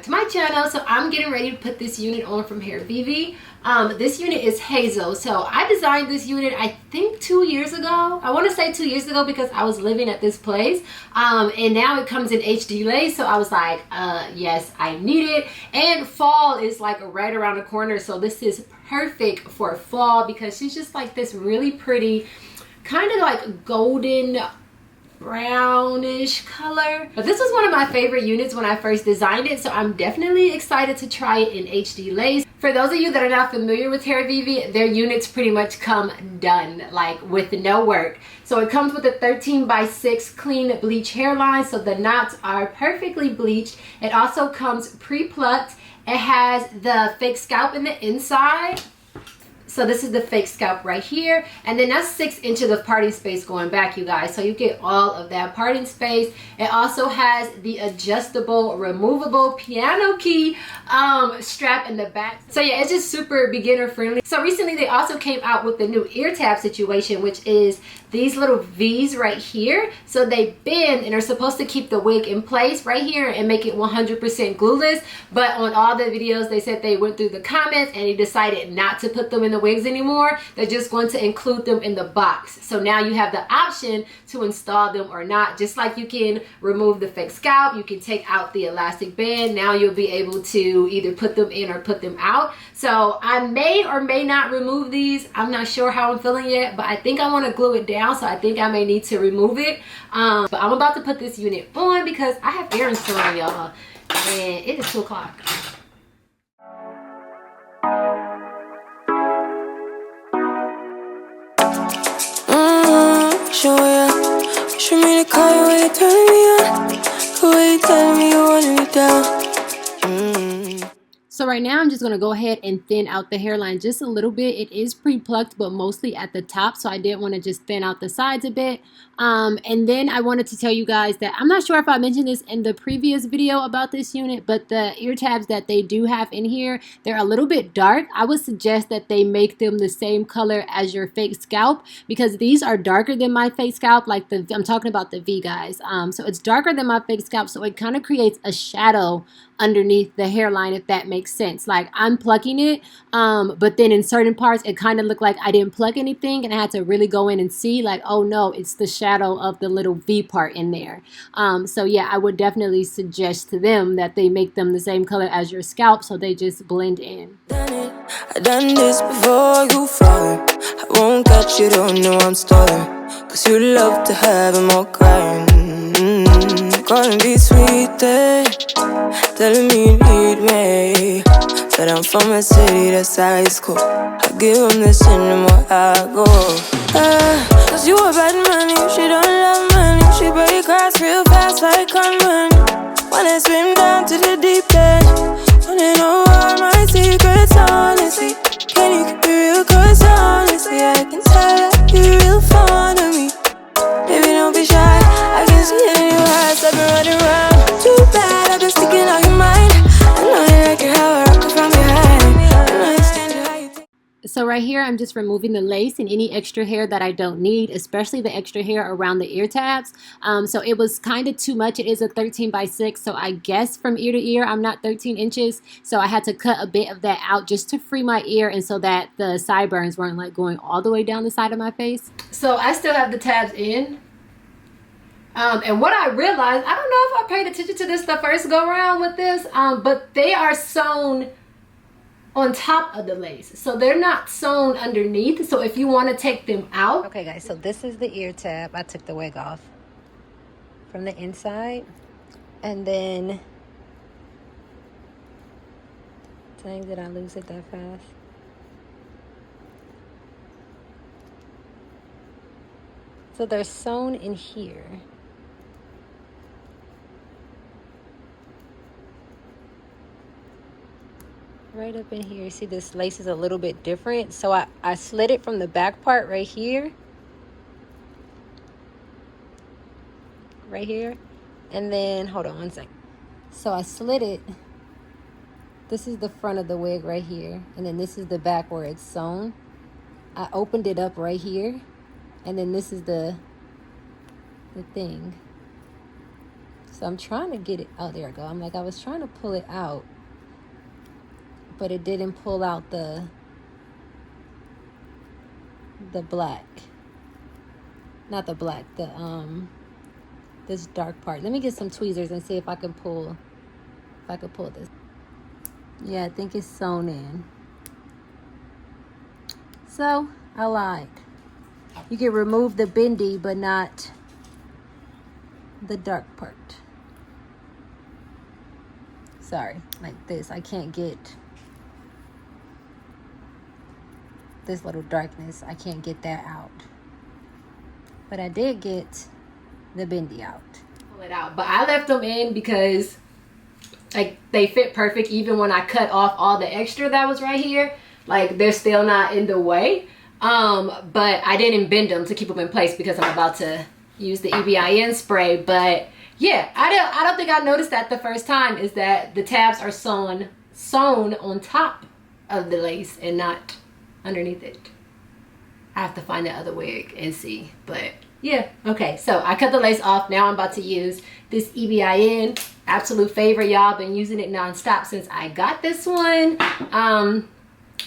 back to my channel. So I'm getting ready to put this unit on from Hairvivi. This unit is Hazel. So I designed this unit I think 2 years ago. I want to say 2 years ago because I was living at this place, and now it comes in HD lace. So I was like, yes, I need it. And fall is like right around the corner, so this is perfect for fall because she's just like this really pretty kind of like golden brownish color. But this was one of my favorite units when I first designed it, so I'm definitely excited to try it in HD lace. For those of you that are not familiar with Hairvivi, their units pretty much come done, like with no work. So it comes with a 13x6 clean bleach hairline, so the knots are perfectly bleached. It also comes pre-plucked. It has the fake scalp in the inside. So this is the fake scalp right here, and then that's 6 inches of parting space going back, you guys, so you get all of that parting space. It also has the adjustable removable piano key strap in the back. So yeah, it's just super beginner friendly. So recently they also came out with the new ear tab situation, which is these little V's right here. So they bend and are supposed to keep the wig in place right here and make it 100% glueless. But on all the videos, they said they went through the comments and they decided not to put them in the wigs anymore. They're just going to include them in the box. So now you have the option to install them or not. Just like you can remove the fake scalp, you can take out the elastic band. Now you'll be able to either put them in or put them out. So I may or may not remove these. I'm not sure how I'm feeling yet, but I think I want to glue it down. So I think I may need to remove it. But I'm about to put this unit on because I have errands to run, y'all. And it is 2 o'clock. Show me the car where you turn me on, the way you tell me you want me down. So right now I'm just going to go ahead and thin out the hairline just a little bit. It is pre-plucked, but mostly at the top, so I did want to just thin out the sides a bit. And then I wanted to tell you guys that I'm not sure if I mentioned this in the previous video about this unit, but the ear tabs that they do have in here, they're a little bit dark. I would suggest that they make them the same color as your fake scalp because these are darker than my fake scalp. Like I'm talking about the V, guys. So it's darker than my fake scalp, so it kind of creates a shadow underneath the hairline, if that makes sense. Like I'm plucking it, but then in certain parts it kind of looked like I didn't pluck anything, and I had to really go in and see like, oh no, it's the shadow of the little V part in there. So yeah, I would definitely suggest to them that they make them the same color as your scalp so they just blend in. I done this before you fall. I won't catch you, don't know I'm stalling, cause you love to have them all crying. Gonna be sweet, telling me you need me, but I'm from a city that's high school. I give them this anymore, I go. Cause you a bad man, she don't love money. She break grass real fast like conman. Wanna swim down to the deep end, wanna know all my secrets, honestly. Can you keep it real, cause honestly I can tell that you're real fond of me. Baby, don't be shy, I can see it in your eyes. I've been running around, too bad I've been sticking out your mind. I know you like it how I rock it from behind. I know you stand it how you take. So right here, I'm just removing the lace and any extra hair that I don't need, especially the extra hair around the ear tabs. So it was kind of too much. It is a 13x6, so I guess from ear to ear, I'm not 13 inches. So I had to cut a bit of that out just to free my ear and so that the sideburns weren't like going all the way down the side of my face. So I still have the tabs in. And what I realized, I don't know if I paid attention to this the first go around with this, but they are sewn on top of the lace, so they're not sewn underneath. So if you want to take them out. Okay guys, so this is the ear tab. I took the wig off from the inside, and then dang, did I lose it that fast? So they're sewn in here. Right up in here. See, this lace is a little bit different, so I slid it from the back part right here, and then hold on one second. So I slid it. This is the front of the wig right here, and then this is the back where it's sewn. I opened it up right here, and then this is the thing. So I'm trying to get it. Oh, there we go. I'm like, I was trying to pull it out, but it didn't pull out the black. Not the black, this dark part. Let me get some tweezers and see if I can pull this. Yeah, I think it's sewn in. So I lied. You can remove the bendy, but not the dark part. Sorry, like this. I can't get this little darkness. I can't get that out. But I did get the bendy out. Pull it out. But I left them in because like they fit perfect even when I cut off all the extra that was right here. Like they're still not in the way. But I didn't bend them to keep them in place because I'm about to use the EBIN spray. But yeah, I don't think I noticed that the first time, is that the tabs are sewn on top of the lace and not underneath it. I have to find the other wig and see, but yeah. Okay, so I cut the lace off. Now I'm about to use this EBIN. Absolute favorite, y'all. Been using it nonstop since I got this one.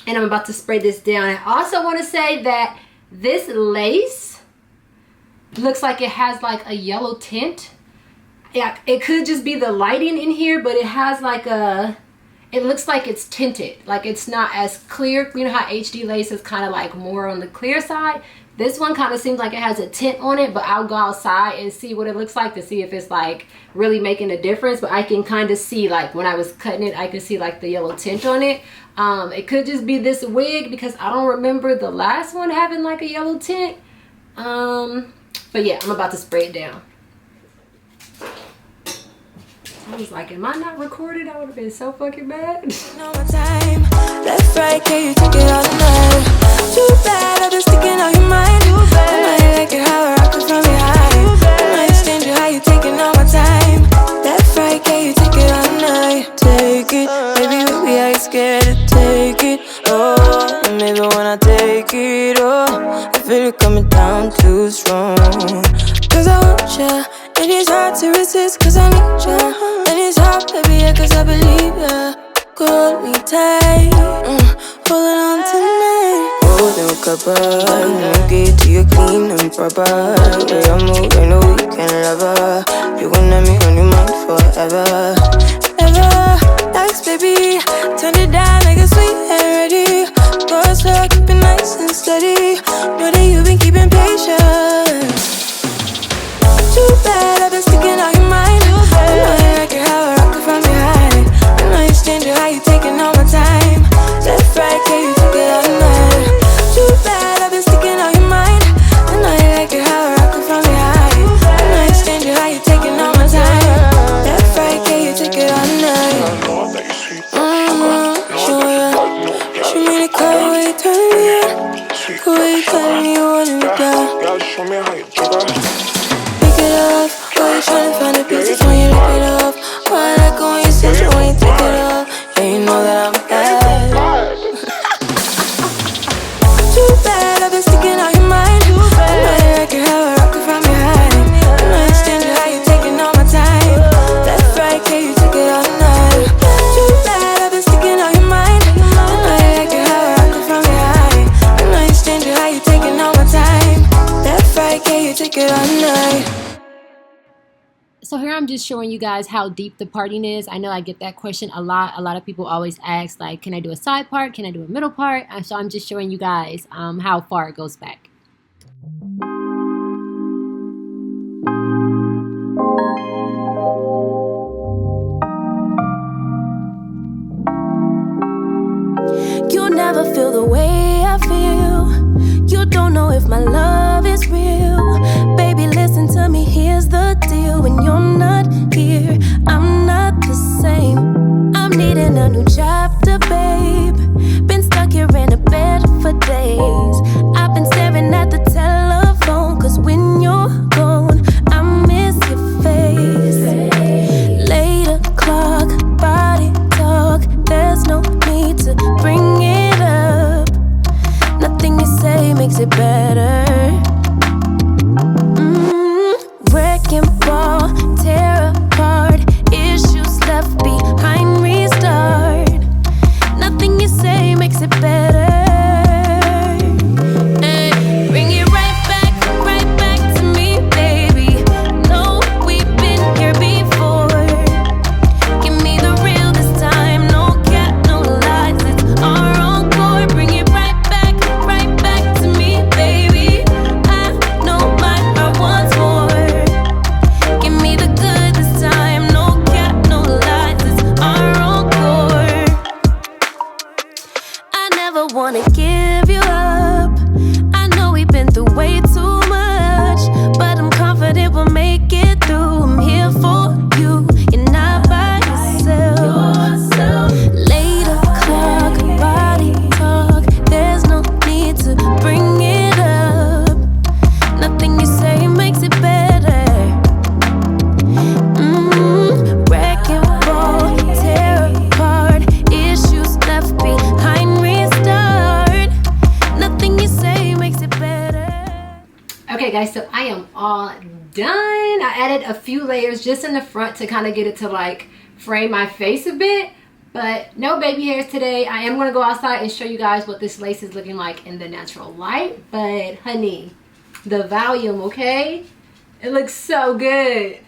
And I'm about to spray this down. I also want to say that this lace looks like it has like a yellow tint. Yeah, it could just be the lighting in here, but it has like a, it looks like it's tinted. Like it's not as clear. You know how HD lace is kind of like more on the clear side? This one kind of seems like it has a tint on it, but I'll go outside and see what it looks like to see if it's like really making a difference. But I can kind of see, like when I was cutting it, I could see like the yellow tint on it. It could just be this wig because I don't remember the last one having like a yellow tint. But yeah, I'm about to spray it down. I was like, am I not recorded? I would have been so fucking bad. No more time. Left, right, can you take it all night? Too bad, I've been sticking out your mind. I might like it how I rock it from behind. I might stand you how you taking all my time. Left, right, can you take it all night? Take it, baby, with me, I ain't scared to take it. Oh, and maybe when I take it, oh, I feel it coming down too strong. Cause I want ya, and it's hard to resist cause I need ya. And it's hard, baby, yeah, cause I believe ya. Hold me tight, holding on tonight. Holding a couple, I'ma get to you clean and proper. Way I move, I know you can love her. You gon' let me on your mind forever. Ever, thanks, baby. Turn it down like a sweet and ready. Go slow, keep it nice and steady. Know that you've been keeping patience. Too bad, I've been sticking out your mind. I know you like it how I rock it from behind. I know you stand you how you taking all my time. Left, right, can you take it all night? Too bad, I've been sticking out your mind. I know you like it how I rock it from behind. I know you stand you how you taking all my time. Left, right, can you take it all night? Sure, yeah. Show me the color where you turn me on. Cool way you telling me you wanted to go. Show me how you do why you tryna find the pieces when you rip it off? Why I like it when you sit you when you take it off? Yeah, you know that I'm bad. Too bad, I've been sticking out your mind. I know you like it how I rock it from behind. I know you stand you how you taking all my time. Left, right, can you take it all night? Too bad, I've been sticking out your mind. I know you like it how I rock it from behind. I know you stand you how you taking all my time. Left, right, can you take it all night? So here I'm just showing you guys how deep the parting is. I know I get that question a lot. A lot of people always ask, like, can I do a side part? Can I do a middle part? So I'm just showing you guys how far it goes back. You'll never feel the way I feel. You don't know if my love is real. Baby, listen to me, here's the deal. When you're not here, I'm not the same. I'm needing a new chapter, babe. Been stuck here in a bed for days. I've been staring at the telephone, cause when you're gone, I miss your face. 8 o'clock, body talk. There's no need to bring it up. Nothing you say makes it better. Wrecking ball, tear apart. all done. I added a few layers just in the front to kind of get it to like frame my face a bit, but no baby hairs today. I am going to go outside and show you guys what this lace is looking like in the natural light, but honey, the volume, okay? It looks so good.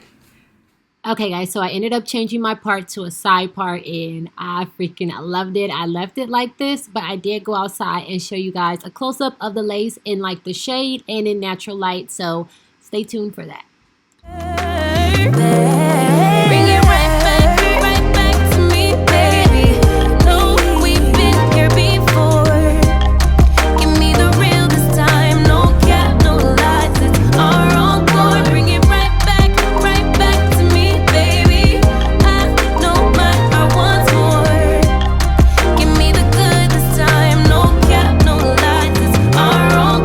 Okay guys, so I ended up changing my part to a side part and I freaking loved it. I left it like this, but I did go outside and show you guys a close-up of the lace in like the shade and in natural light, so stay tuned for that. Bring it right back to me, baby. No, we've been here before. Give me the real this time, no cap, no lies. It's our encore. Bring it right back to me, baby. I know my heart wants more. Give me the good this time, no cap, no lies. It's our encore.